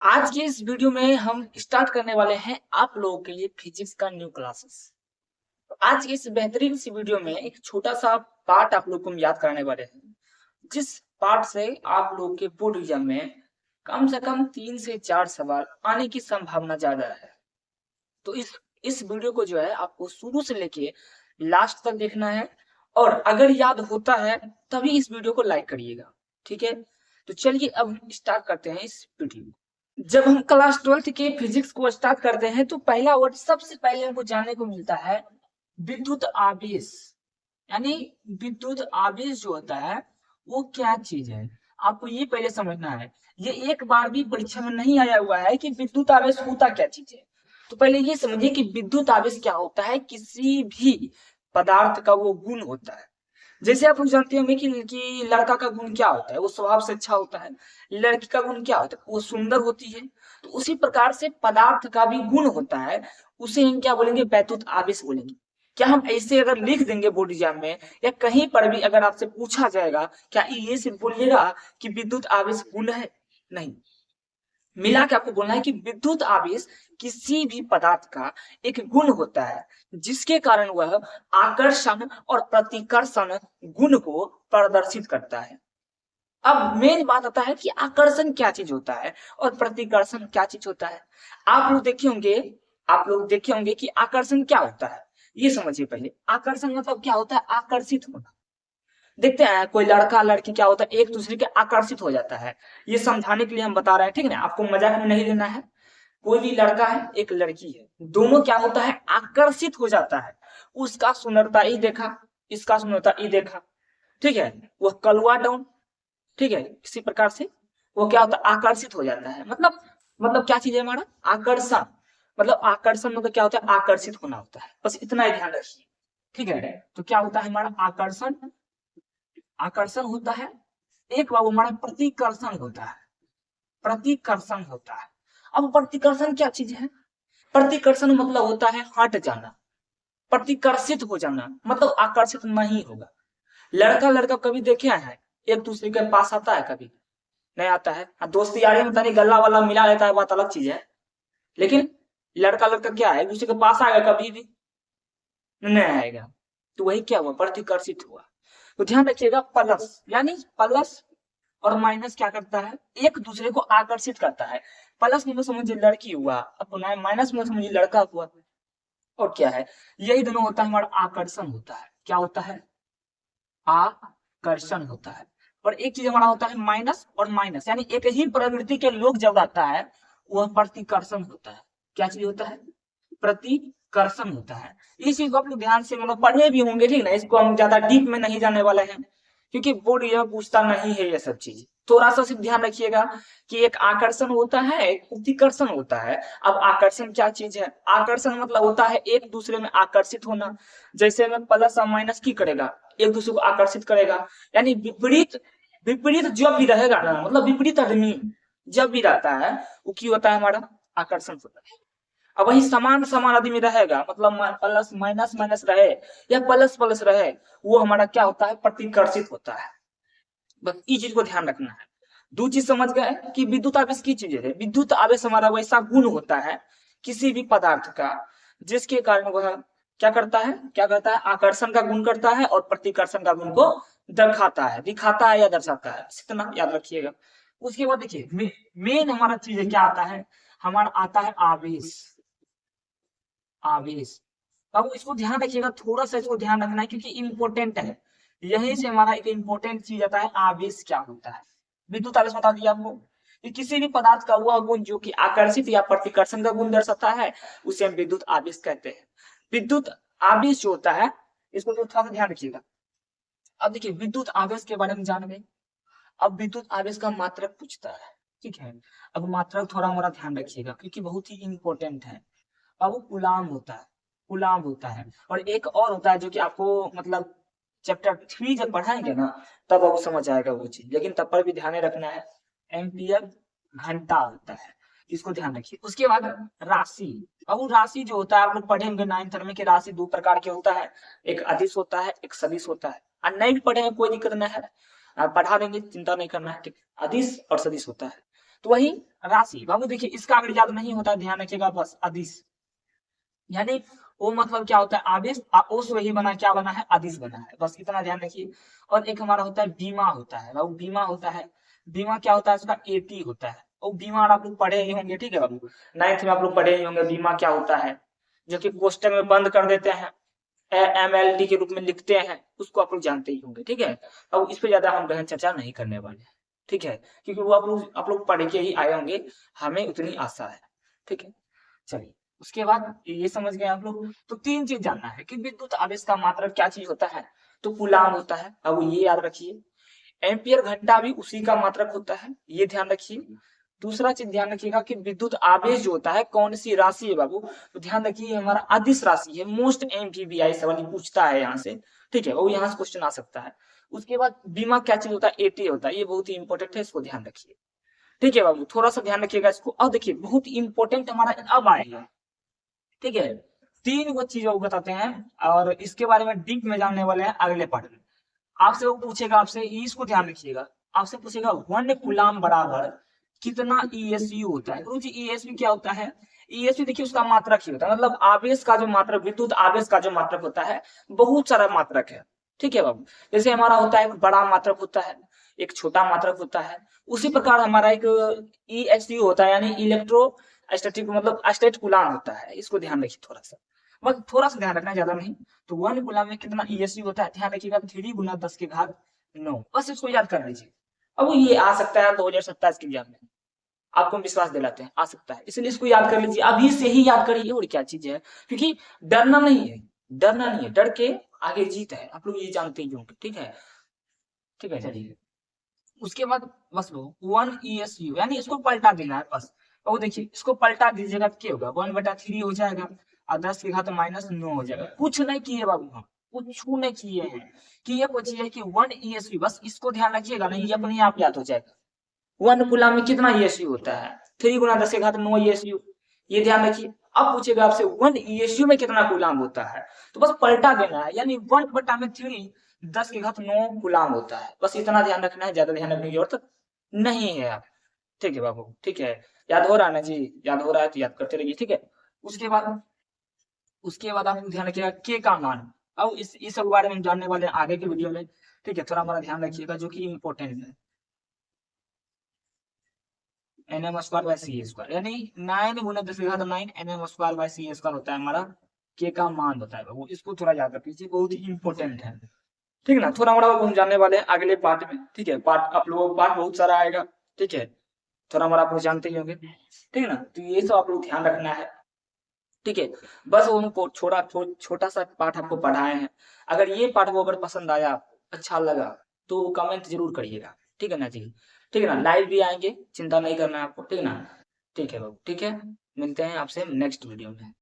आज की इस वीडियो में हम स्टार्ट करने वाले हैं आप लोगों के लिए फिजिक्स का न्यू क्लासेस। तो आज की इस बेहतरीन सी वीडियो में एक छोटा सा पार्ट आप लोग को हम याद कराने वाले हैं, जिस पार्ट से आप लोग के बोर्ड एग्जाम में कम से कम 3 से 4 सवाल आने की संभावना ज्यादा है। तो इस वीडियो को जो है आपको शुरू से लेके लास्ट तक देखना है, और अगर याद होता है तभी इस वीडियो को लाइक करिएगा। ठीक है, तो चलिए अब स्टार्ट करते हैं इस वीडियो को। जब हम क्लास 12th के फिजिक्स को स्टार्ट करते हैं तो पहला वर्ड सबसे पहले हमको जानने को मिलता है विद्युत आवेश। यानी विद्युत आवेश जो होता है वो क्या चीज है, आपको ये पहले समझना है। ये एक बार भी परीक्षा में नहीं आया हुआ है कि विद्युत आवेश होता क्या चीज है। तो पहले ये समझिए कि विद्युत आवेश क्या होता है। किसी भी पदार्थ का वो गुण होता है। जैसे आप लोग जानते होंगे कि लड़का का गुण क्या होता है, वो स्वभाव से अच्छा होता है। लड़की का गुण क्या होता है, वो सुंदर होती है। तो उसी प्रकार से पदार्थ का भी गुण होता है, उसे हम क्या बोलेंगे, वैद्युत आवेश बोलेंगे। क्या हम ऐसे अगर लिख देंगे बोर्ड एग्जाम में या कहीं पर भी अगर आपसे पूछा जाएगा, क्या ये सिर्फ बोलिएगा कि विद्युत आवेश गुण है? नहीं, मिला के आपको बोलना है कि विद्युत आवेश किसी भी पदार्थ का एक गुण होता है, जिसके कारण वह आकर्षण और प्रतिकर्षण गुण को प्रदर्शित करता है। अब मेन बात आता है कि आकर्षण क्या चीज होता है और प्रतिकर्षण क्या चीज होता है। आप लोग देखे होंगे आप लोग देखे होंगे कि आकर्षण क्या होता है। ये समझिए पहले, आकर्षण मतलब क्या होता है, आकर्षित होना। देखते हैं कोई लड़का लड़की क्या होता है, एक दूसरे के आकर्षित हो जाता है। ये समझाने के लिए हम बता रहे हैं, ठीक है ना, आपको मजाक में नहीं लेना है। कोई भी लड़का है एक लड़की है, दोनों क्या होता है, आकर्षित हो जाता है। उसका सुंदरता ही देखा, इसका सुंदरता ही देखा, ठीक है, वो कलवा डाउन, ठीक है, इसी प्रकार से वो क्या होता है, आकर्षित हो जाता है। मतलब क्या चीज है हमारा, आकर्षण। मतलब आकर्षण मतलब क्या होता है, आकर्षित होना होता है। बस इतना ही ध्यान रखिए, ठीक है। तो क्या होता है हमारा आकर्षण, आकर्षण होता है। एक बार हमारा प्रतिकर्षण होता है, प्रतिकर्षण होता है। अब प्रतिकर्षण क्या चीज है, प्रतिकर्षण मतलब होता है हट जाना, प्रतिकर्षित हो जाना, मतलब आकर्षित नहीं होगा। लड़का लड़का कभी देखे हैं एक दूसरे के पास आता है, कभी नहीं आता है। हाँ, दोस्ती यारी में तनी गल्ला वाला मिला लेता है, बात अलग चीज है। लेकिन लड़का लड़का क्या है, एक दूसरे के पास आएगा, कभी भी नहीं आएगा। तो वही क्या हुआ, प्रतिकर्षित हुआ। तो ध्यान रखिएगा, प्लस यानी प्लस और माइनस क्या करता है, एक दूसरे को आकर्षित करता है। प्लस में समझिए लड़की हुआ, अब माइनस में समझिए लड़का हुआ। और क्या है, यही दोनों होता है हमारा आकर्षण होता है। क्या होता है, आकर्षण होता है। और एक चीज हमारा होता है माइनस और माइनस, यानी एक ही प्रवृत्ति के लोग जब आता है वह प्रतिकर्षण होता है। क्या चीज होता है, प्रतिकर्षण होता है। इस चीज को आप लोग ध्यान से मतलब पढ़े भी होंगे, ठीक ना। इसको हम ज्यादा डीप में नहीं जाने वाले हैं, क्योंकि बोर्ड यह पूछता नहीं है ये सब चीज। थोड़ा सा सिर्फ ध्यान रखिएगा कि एक आकर्षण होता है, एक प्रतिकर्षण होता है। अब आकर्षण क्या चीज है, आकर्षण मतलब होता है एक दूसरे में आकर्षित होना। जैसे में प्लस और माइनस की करेगा, एक दूसरे को आकर्षित करेगा। यानी विपरीत, विपरीत जब भी रहेगा ना, मतलब विपरीत आदमी जब भी रहता है वो की होता है, हमारा आकर्षण होता है। अब वही समान समान आदमी रहेगा, मतलब प्लस माइनस माइनस रहे या प्लस प्लस रहे, वो हमारा क्या होता है, प्रतिकर्षित होता है। बस इस चीज को ध्यान रखना है। दो चीज समझ गए कि विद्युत आवेश की चीज है। विद्युत आवेश हमारा वैसा गुण होता है किसी भी पदार्थ का, जिसके कारण वह क्या करता है, क्या करता है, आकर्षण का गुण करता है और प्रतिकर्षण का गुण को दर्शाता है, दिखाता है या दर्शाता है। इतना याद रखिएगा। उसके बाद देखिए मेन हमारा चीज क्या आता है, हमारा आता है आवेश। आवेश, अब इसको ध्यान रखिएगा, थोड़ा सा इसको ध्यान रखना है क्योंकि इंपॉर्टेंट है। यहीं से हमारा एक इंपॉर्टेंट चीज आता है, आवेश क्या होता है। विद्युत आवेश बता दिया आपको कि किसी भी पदार्थ का वह गुण जो कि आकर्षित या प्रतिकर्षण का गुण दर्शाता है, उसे हम विद्युत आवेश कहते हैं। विद्युत आवेश जो होता है, इसको तो थोड़ा सा ध्यान रखिएगा। अब देखिए विद्युत आवेश के बारे में जान गए। अब विद्युत आवेश का मात्रक पूछता है, ठीक है। अब मात्रक थोड़ा मोड़ा ध्यान रखिएगा क्योंकि बहुत ही इंपॉर्टेंट है। अब वो गुलाम होता है, गुलाम होता है। और एक और होता है जो कि आपको मतलब चैप्टर 3 जब पढ़ाएंगे ना तब आपको समझ आएगा वो चीज, लेकिन तब पर भी ध्यान रखना है। एम्पियर घंटा होता है, इसको ध्यान रखिए। उसके बाद राशि। अब वो राशि जो होता है आप लोग पढ़े होंगे 9th में कि राशि दो प्रकार के होता है, एक अदिश होता है, एक सदिश होता है। और नहीं भी पढ़े हैं कोई दिक्कत नहीं है, आप पढ़ा देंगे, चिंता नहीं करना है, ठीक। अदिश और सदिश होता है। तो वही राशि। बाबू देखिए इसका अगर याद नहीं होता है ध्यान रखिएगा बस अदिश, यानी वो मतलब क्या होता है आवेश, ओस वही बना क्या बना है अदिश बना है, बस इतना ध्यान रखिए। और एक हमारा होता है बीमा होता है बाबू, बीमा होता है, बीमा क्या होता है उसका एटी होता है। और बीमा आप लोग पढ़े ही होंगे, ठीक है बाबू, 9th में आप लोग पढ़े ही होंगे बीमा क्या होता है, जो कि क्वेश्चन में बंद कर देते हैं, MLD के रूप में लिखते हैं, उसको आप लोग जानते ही होंगे, ठीक है। अब इस पे ज्यादा हम गहन चर्चा नहीं करने वाले हैं, ठीक है, क्योंकि वो आप लोग पढ़ के ही आए होंगे, हमें उतनी आशा है, ठीक है। चलिए उसके बाद ये समझ गए आप लोग, तो 3 चीज जानना है कि विद्युत आवेश का मात्रक क्या चीज होता है, तो कूलाम होता है। अब ये याद रखिए, एम्पियर घंटा भी उसी का मात्रक होता है, ये ध्यान रखिए। दूसरा चीज ध्यान रखिएगा कि विद्युत आवेश जो होता है कौन सी राशि है बाबू, तो ध्यान रखिए हमारा अदिश राशि है, मोस्ट एमपीबीआई सवाल पूछता है यहाँ से, ठीक है, वो यहाँ से क्वेश्चन आ सकता है। उसके बाद बीमा क्या चीज होता है, एटी होता है, ये बहुत ही इंपॉर्टेंट है, इसको ध्यान रखिए, ठीक है बाबू, थोड़ा सा ध्यान रखिएगा इसको। अब देखिए बहुत इंपॉर्टेंट हमारा अब आएगा, ठीक है, 3 वो चीजों को बताते हैं और इसके बारे में डीप में जानने वाले हैं अगले पार्ट में। आपसे वो पूछेगा, आपसे इसको ध्यान रखिएगा, आपसे पूछेगा 1 कूलाम बराबर कितना ईएसयू होता है। गुरु जी ईएसयू क्या होता है, ईएसयू देखिए उसका मात्रक ही होता है, मतलब आवेश का जो मात्रक, विद्युत आवेश का जो मात्रक होता है, बहुत सारा मात्रक है, ठीक है बाबू। जैसे हमारा होता है एक बड़ा मात्रक होता है, एक छोटा मात्रक होता है, उसी प्रकार हमारा एक ईएसयू होता है, यानी इलेक्ट्रो स्टैटिक, मतलब स्टेट कूलाम होता है, इसको ध्यान रखिए थोड़ा सा, बस थोड़ा सा ध्यान रखना, ज्यादा नहीं। तो 1 कूलाम में कितना ईएसयू होता है, ध्यान रखिएगा 3 गुना 10 के घात 9, बस इसको याद कर लीजिए। अब ये आ सकता है 2027 के एग्जाम में, आपको हम विश्वास दिलाते हैं आ सकता है, इसलिए इसको याद कर लीजिए, अभी से ही याद करिए, और क्या चीज है, क्योंकि डरना नहीं है, डरना नहीं है, डर के आगे जीत है, आप लोग ये जानते ही होंगे, ठीक है, ठीक है चलिए। उसके बाद बस वो 1 ESU, यानी इसको पलटा देना है बस। और देखिए इसको पलटा दीजिएगा तो क्या होगा, 1/3 हो जाएगा और 10 के घात -9 हो जाएगा। कुछ नहीं किए बाबू, हम कुछ नहीं किए हैं, कि ये पूछिए है कि 1 ESU, बस इसको ध्यान रखिएगा ना, ये अपने आप याद हो जाएगा। 1 कूलाम में कितना ESU होता है, 3 गुना 10 के घात 9 ESU, ये ध्यान रखिए। अब पूछेगा आपसे 1 ESU में कितना कूलाम होता है, तो बस पलटा देना है, यानी 1/3 10 के घात 9 कूलाम होता है, बस इतना ध्यान रखना है, ज्यादा ध्यान रखने की जरूरत नहीं है आप, ठीक है बाबू, ठीक है। याद हो रहा है ना जी, याद हो रहा है तो याद करते रहिए, ठीक है। उसके बाद आप ध्यान रखिएगा के का मान, अब इस सब बारे में जानने वाले हैं आगे की वीडियो में, ठीक है, थोड़ा हमारा ध्यान रखिएगा जो कि इम्पोर्टेंट है। nm² / यानी 9 गुना 10 के घात 9 nm² / होता है हमारा के का मान बताएगा वो, इसको थोड़ा याद रख लीजिए, बहुत ही इंपॉर्टेंट है, ठीक है ना। थोड़ा मोड़ा हम जानने वाले हैं अगले पार्ट में, ठीक है, पार्ट आप लोगों को पार्ट बहुत सारा आएगा, ठीक है, थोड़ा मोड़ा आप लोग जानते ही होंगे, ठीक है ना। तो ये सब आप लोग ध्यान रखना है, ठीक है। बस वो हमको छोटा सा पार्ट आपको पढ़ाए हैं, अगर ये पार्ट को अगर पसंद आया, अच्छा लगा, तो कमेंट जरूर करिएगा, ठीक है ना जी, ठीक है ना। लाइव भी आएंगे, चिंता नहीं करना है आपको, ठीक है ना, ठीक है बाबू, ठीक है, मिलते हैं आपसे नेक्स्ट वीडियो में।